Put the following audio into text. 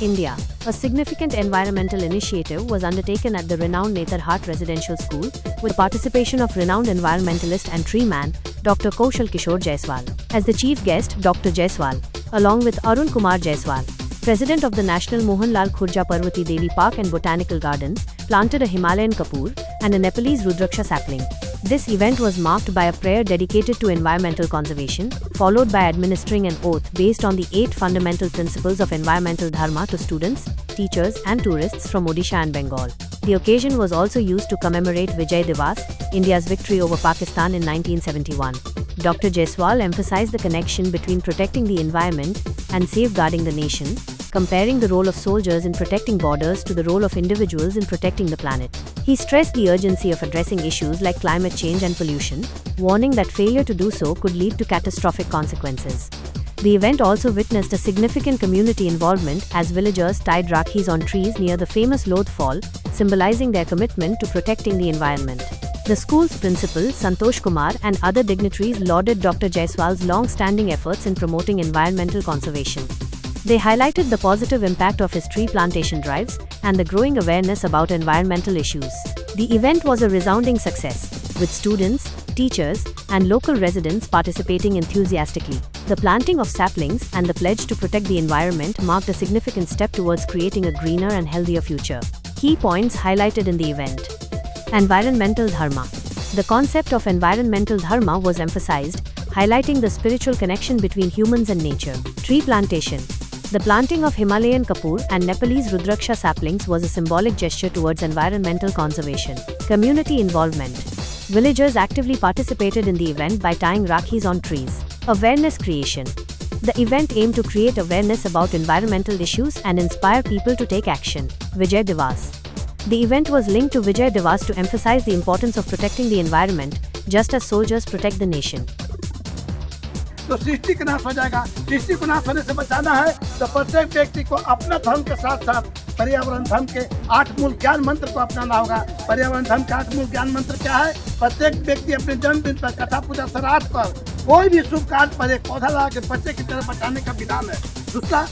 India, a significant environmental initiative was undertaken at the renowned Netherhat Residential School with participation of renowned environmentalist and tree man Dr. Kaushal Kishore Jaiswal. As the chief guest, Dr. Jaiswal, along with Arun Kumar Jaiswal, President of the National Mohanlal Khurja Parvati Devi Park and Botanical Garden, planted a Himalayan kapur and a Nepalese Rudraksha sapling. This event was marked by a prayer dedicated to environmental conservation, followed by administering an oath based on the 8 fundamental principles of environmental dharma to students, teachers and tourists from Odisha and Bengal. The occasion was also used to commemorate Vijay Diwas, India's victory over Pakistan in 1971. Dr. Jaiswal emphasized the connection between protecting the environment and safeguarding the nation, comparing the role of soldiers in protecting borders to the role of individuals in protecting the planet. He stressed the urgency of addressing issues like climate change and pollution, warning that failure to do so could lead to catastrophic consequences. The event also witnessed a significant community involvement as villagers tied rakhis on trees near the famous Lodh Fall, symbolizing their commitment to protecting the environment. The school's principal, Santosh Kumar, and other dignitaries lauded Dr. Jaiswal's long-standing efforts in promoting environmental conservation. They highlighted the positive impact of his tree plantation drives and the growing awareness about environmental issues. The event was a resounding success, with students, teachers, and local residents participating enthusiastically. The planting of saplings and the pledge to protect the environment marked a significant step towards creating a greener and healthier future. Key points highlighted in the event. Environmental Dharma. The concept of environmental dharma was emphasized, highlighting the spiritual connection between humans and nature. Tree plantation. The planting of Himalayan kapur and Nepalese Rudraksha saplings was a symbolic gesture towards environmental conservation. Community involvement. Villagers actively participated in the event by tying rakhis on trees. Awareness creation. The event aimed to create awareness about environmental issues and inspire people to take action. Vijay Diwas. The event was linked to Vijay Diwas to emphasize the importance of protecting the environment, just as soldiers protect the nation. तो सृष्टि का नाश हो जाएगा। सृष्टि को नाश होने से बचाना है तो प्रत्येक व्यक्ति को अपना धर्म के साथ साथ पर्यावरण धर्म के 8 मूल ज्ञान मंत्र को अपनाना होगा। पर्यावरण धर्म के 8 मूल ज्ञान मंत्र क्या है? प्रत्येक व्यक्ति अपने जन्मदिन पर, कथा पूजा श्राद्ध पर, कोई भी शुभ कार्य पर एक पौधा लगा के बच्चे की तरह बचाने का विधान है। दूसरा,